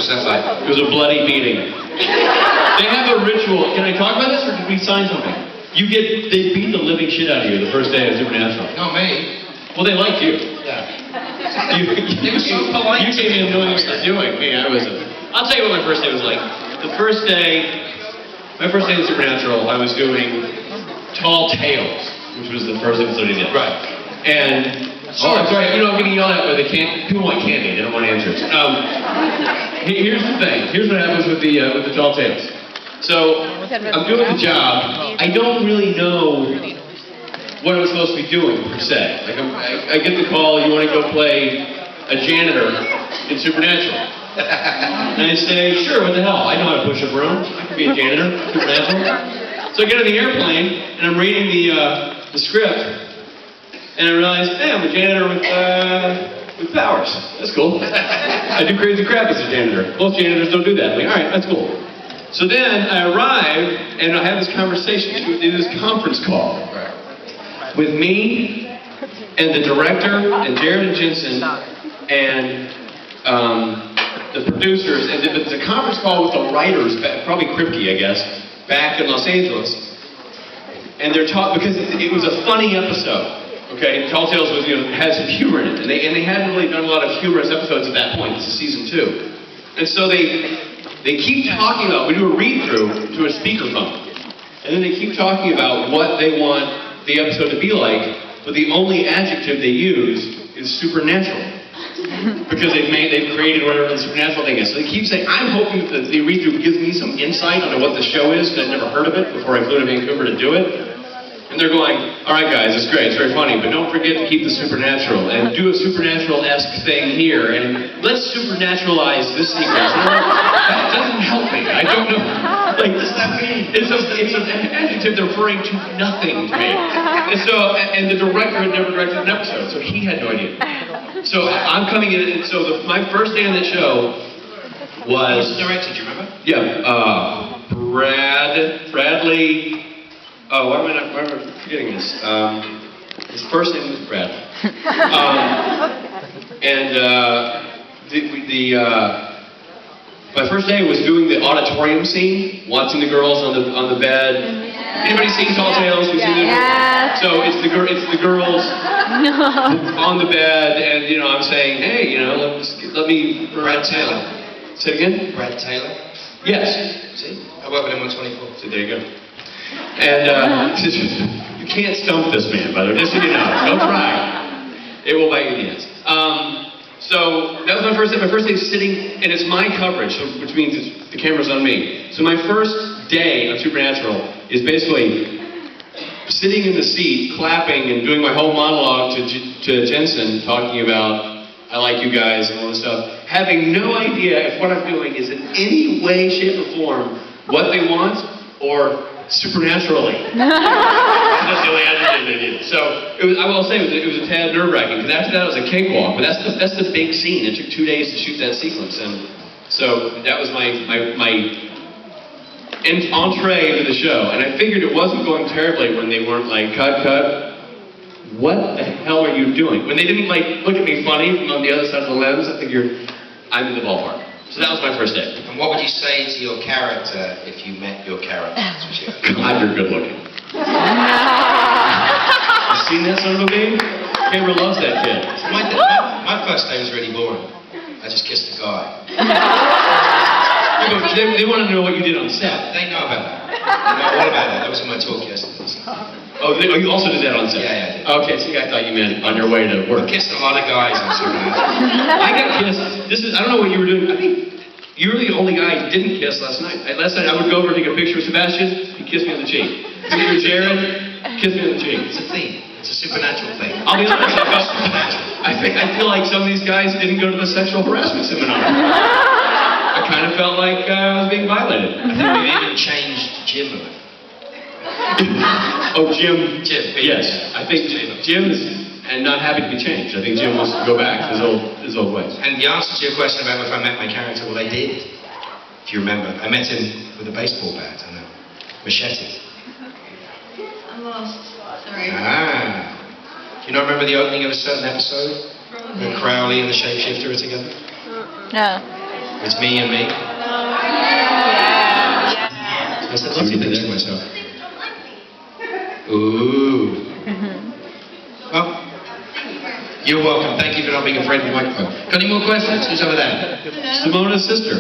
was that like? It was a bloody meeting. They have a ritual. Can I talk about this, or did we sign something? They beat the living shit out of you the first day of Supernatural. Not me. Well, they liked you. Yeah. They were so polite. You came in knowing what you're doing. Me, I'll tell you what my first day was like. My first day in Supernatural, I was doing Tall Tales, which was the first episode he did. Right. And I'm sorry. I'm getting yelled at by the candy. People want candy. They don't want answers. Here's the thing. Here's what happens with the Tall Tales. So I'm doing the job. I don't really know what I'm supposed to be doing per se. Like I get the call. You want to go play a janitor in Supernatural? And I say, sure. What the hell? I know how to push a broom. I can be a janitor. Supernatural. So I get on the airplane and I'm reading the script, and I realize, hey, I'm a janitor with powers. That's cool. I do crazy crap as a janitor. Most janitors don't do that. I'm like, all right, that's cool. So then I arrive, and I have this conversation, this conference call with me and the director and Jared and Jensen and the producers, and it's a conference call with the writers, probably Kripke, I guess, back in Los Angeles. And they're talking, because it was a funny episode, okay? Tall Tales was, had some humor in it, and they hadn't really done a lot of humorous episodes at that point. This is season 2. And so they keep talking about, we do a read-through to a speakerphone, and then they keep talking about what they want the episode to be like, but the only adjective they use is supernatural. Because they've created whatever the supernatural thing is. So they keep saying, I'm hoping that the read-through gives me some insight into what the show is, because I've never heard of it before I flew to Vancouver to do it. And they're going, all right guys, it's great, it's very funny, but don't forget to keep the supernatural, and do a supernatural-esque thing here, and let's supernaturalize this sequence. And I'm like, that doesn't help me, I don't know. Like, what does that mean? It's an adjective referring to nothing to me. And the director had never directed an episode, so he had no idea. So I'm coming in, and so my first day on that show was... Who was the director, do you remember? Yeah, Bradley... Oh, why am I forgetting this? His first name was Brad. My first day was doing the auditorium scene, watching the girls on the bed. Anybody seen Tall Tales? Yeah. So it's the girls on the bed, and I'm saying, hey, let me. Brad Taylor. Say it again. Brad Taylor. Yes. See, I work with him on 24. So there you go. And you can't stump this man, by the way, just so you know. Don't try. It will bite you in the ass. So that was my first day. My first day is sitting, and it's my coverage, which means the camera's on me. So my first day of Supernatural is basically sitting in the seat, clapping, and doing my whole monologue to Jensen, talking about I like you guys and all this stuff, having no idea if what I'm doing is in any way, shape, or form what they want or supernaturally. That's the only adjective they did. So I will say it was a tad nerve-wracking, because after that it was a cakewalk. But that's the big scene. It took 2 days to shoot that sequence, and so that was my entree into the show. And I figured it wasn't going terribly when they weren't like, cut. What the hell are you doing? When they didn't look at me funny from on the other side of the lens, I figured I'm in the ballpark. So that was my first day. And what would you say to your character if you met your character? God, you're good looking. You seen that son of a baby? Camera loves that kid. My first day was really boring. I just kissed a guy. They want to know what you did on set. They know about that. They know all about that. That was in my talk yesterday. Oh, you also did that on set? Yeah, I did. Okay, see, I thought you meant on your way to work. I kissed a lot of guys on Supernatural. I got kissed. I don't know what you were doing. I think you were the only guy who didn't kiss last night. Last night I would go over and take a picture of Sebastian, he kissed me on the cheek. Picture of Jared, kissed me on the cheek. It's a theme. It's a supernatural thing. I'll be honest, I feel like some of these guys didn't go to the sexual harassment seminar. I kind of felt like I was being violated. I think we even changed Jim. Oh, Jim. Yes, I think Jim is not happy to be changed. I think Jim wants to go back to his old ways. And the answer to your question about if I met my character, well, I did. If you remember, I met him with a baseball bat and a machete. I'm lost. Sorry. Do you not remember the opening of a certain episode? When Crowley and the shapeshifter are together? No. It's me and me. I said lots of things to myself. Ooh. Well, you're welcome. Thank you for not being afraid of the microphone. Got any more questions? Who's over there? Simona's sister.